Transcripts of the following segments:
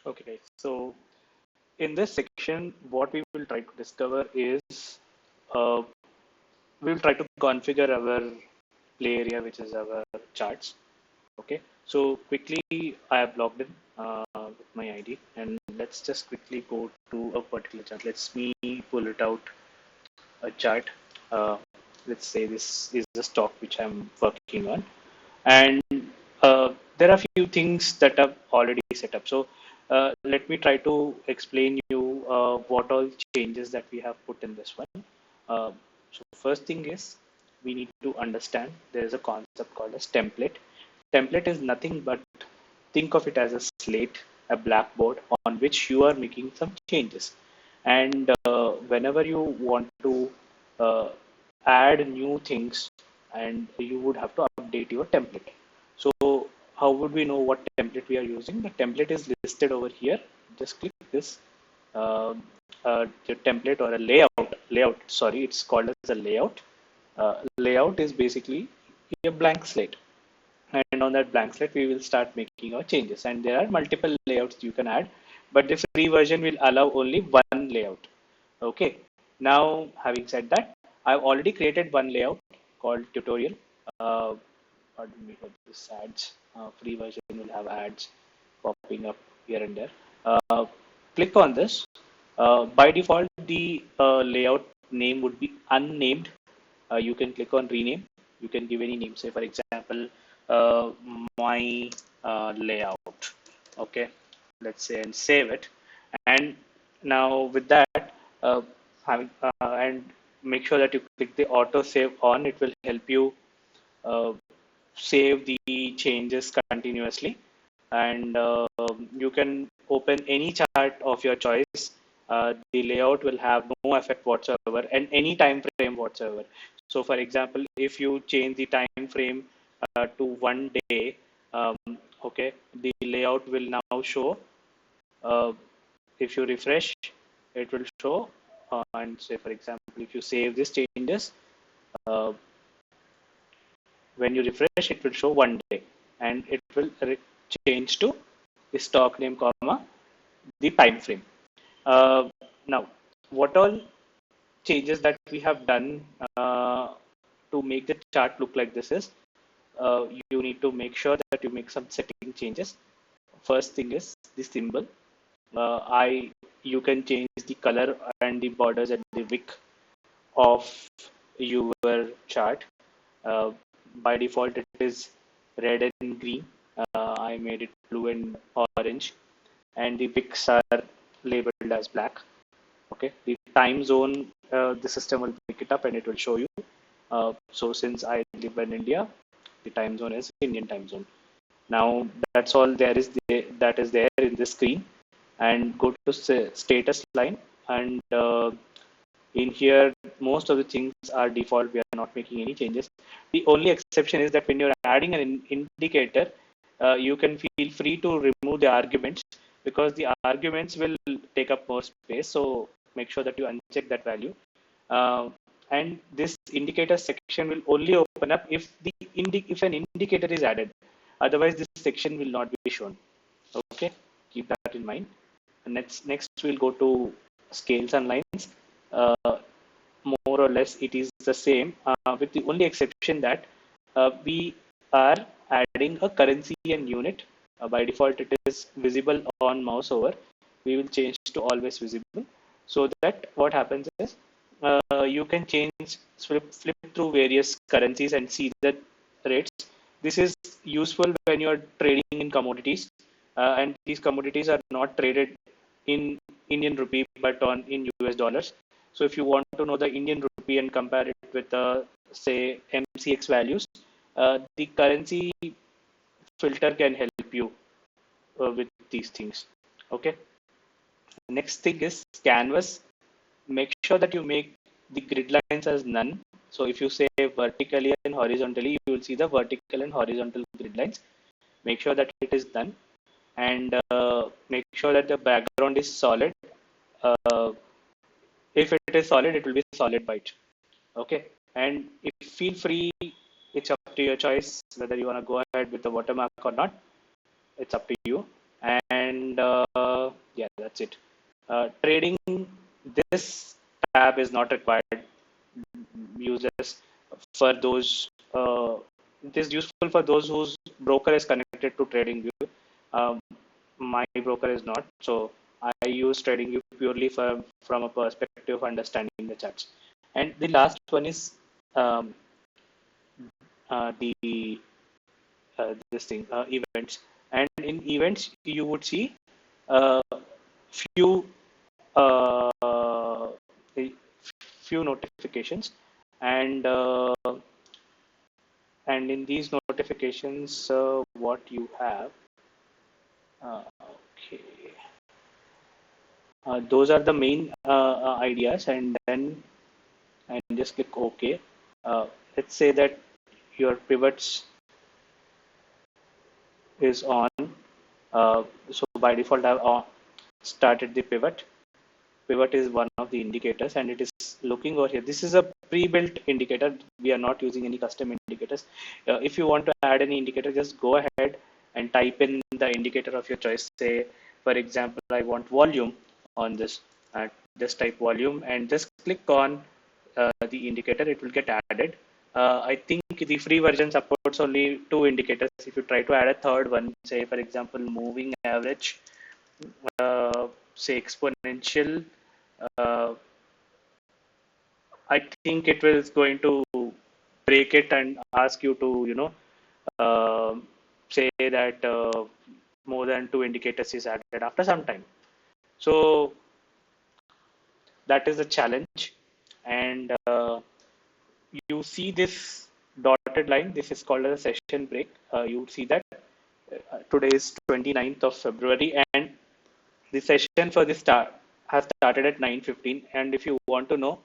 Okay, guys. So in this section, what we will try to discover is uh, we will try to configure our play area, which is our charts. Okay. So quickly, I have logged in with my ID, and let's just quickly go to a particular chart. Let's me pull it out a chart. Uh, let's say this is the stock which I'm working on, and there are few things that are already set up. So let me try to explain you what all changes that we have put in this one. Uh, so first thing is we need to understand there is a concept called as template. Template is nothing but think of it as a slate, a blackboard on which you are making some changes. And whenever you want to uh, add new things, and you would have to update your template. So how would we know what template we are using? The template is listed over here. Just click this uh, your template or a layout. Sorry, it's called as a layout. Layout is basically a blank slate, and on that blank slate we will start making our changes, and there are multiple layouts you can add, but the free version will allow only one layout. Okay, now having said that, I've already created one layout called tutorial. uh, Pardon me for this ads. Free version will have ads popping up here and there. Click on this. By default the layout name would be unnamed. You can click on rename. You can give any name, say for example my layout. Okay, let's say, and save it. And now with that, and make sure that you click the auto save on. It will help you uh, save the changes continuously, and you can open any chart of your choice. The layout will have no effect whatsoever and any time frame whatsoever. So for example, if you change the time frame to 1 day, um, okay, the layout will now show. uh, if you refresh, it will show, and say for example, if you save these changes, uh, when you refresh, it will show 1 day, and it will change to the stock name, comma, the time frame. Uh, Now, what all changes that we have done to make the chart look like this is, you need to make sure that you make some setting changes. First thing is the symbol. I You can change the color and the borders and the wick of your chart. Uh, by default, it is red and green. I made it blue and orange, and the wicks are labeled as black. Okay, the time zone, the system will pick it up and it will show you. So since I live in India, the time zone is Indian time zone. Now that's all that is there in the screen. And go to status line, and in here most of the things are default. We are not making any changes. The only exception is that when you're adding an indicator, you can feel free to remove the arguments, because the arguments will take up more space. So make sure that you uncheck that value. uh, and this indicator section will only open up if if an indicator is added. Otherwise this section will not be shown. Okay, keep that in mind. Next we'll go to scales and lines. uh, More or less it is the same, with the only exception that we are adding a currency and unit. By default it is visible on mouse over. We will change to always visible, so that what happens is, you can flip through various currencies and see the rates. This is useful when you are trading in commodities, and these commodities are not traded in Indian rupee but on in US dollars. So if you want to know the Indian rupee and compare it with, say, MCX values, the currency filter can help you with these things. Okay. Next thing is canvas. Make sure that you make the grid lines as none. So if you say vertically and horizontally, you will see the vertical and horizontal grid lines. Make sure that it is done, and make sure that the background is solid. Uh, if it is solid, it will be solid white. Okay, and if feel free, it's up to your choice whether you want to go ahead with the watermark or not. It's up to you. And and yeah, that's it. Trading, this tab is not required. Users for those, it is useful for those whose broker is connected to TradingView. Um, my broker is not, so I use TradingView purely from a perspective of understanding the charts. And the last one is um, the this thing events. And in events, you would see uh, few uh, a few notifications, and in these notifications, what you have, okay, those are the main ideas, and then and just click OK. Let's say that your pivots is on. So by default, I've started the pivot. Pivot is one of the indicators, and it is looking over here. This is a pre-built indicator. We are not using any custom indicators. If you want to add any indicator, just go ahead and type in the indicator of your choice. Say, for example, I want volume on this. Just type volume and just click on the indicator. It will get added. I think the free version supports only two indicators. If you try to add a third one, say for example, moving average, say exponential, uh, I think it was going to break it and ask you to, uh, say that more than two indicators is added after some time. So that is a challenge. And you see this dotted line. This is called a session break. You see that today is 29th of February, and the session for this start has started at 9:15. And if you want to know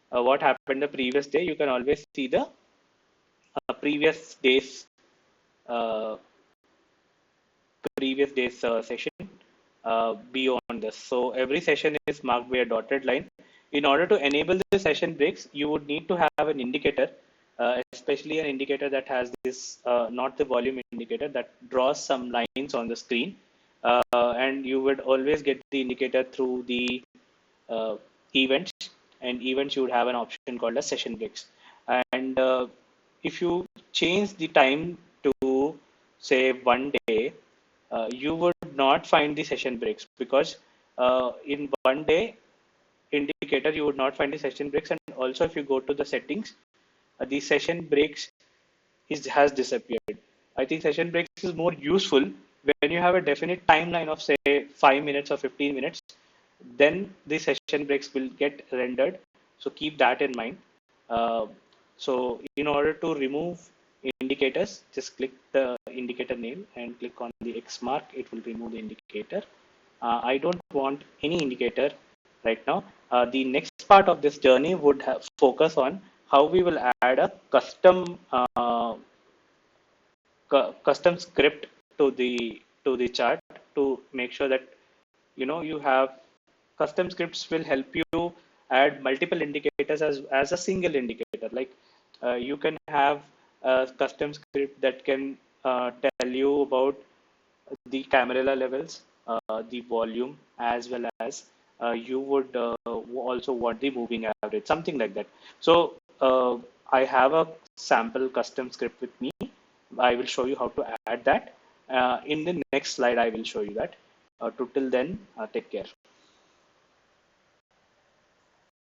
what happened the previous day, you can always see the previous day's uh, session beyond this. So every session is marked by a dotted line. In order to enable the session breaks, you would need to have an indicator, especially an indicator that has this, not the volume indicator, that draws some lines on the screen. And you would always get the indicator through the uh, events, and events you would have an option called as session breaks. And if you change the time to say 1 day, you would not find the session breaks, because in 1 day indicator you would not find the session breaks. And also if you go to the settings, the session breaks has disappeared. I think session breaks is more useful when you have a definite timeline of say 5 minutes or 15 minutes. Then the session breaks will get rendered. So keep that in mind. Uh, so in order to remove indicators, just click the indicator name and click on the X mark. It will remove the indicator. I don't want any indicator right now. The next part of this journey would focus on how we will add a custom script to the chart, to make sure that you have custom scripts will help you add multiple indicators as a single indicator. Like you can have a custom script that can tell you about the camarilla levels, the volume, as well as you would also want the moving average, something like that. So I have a sample custom script with me. I will show you how to add that. In the next slide, I will show you that. Till then, take care.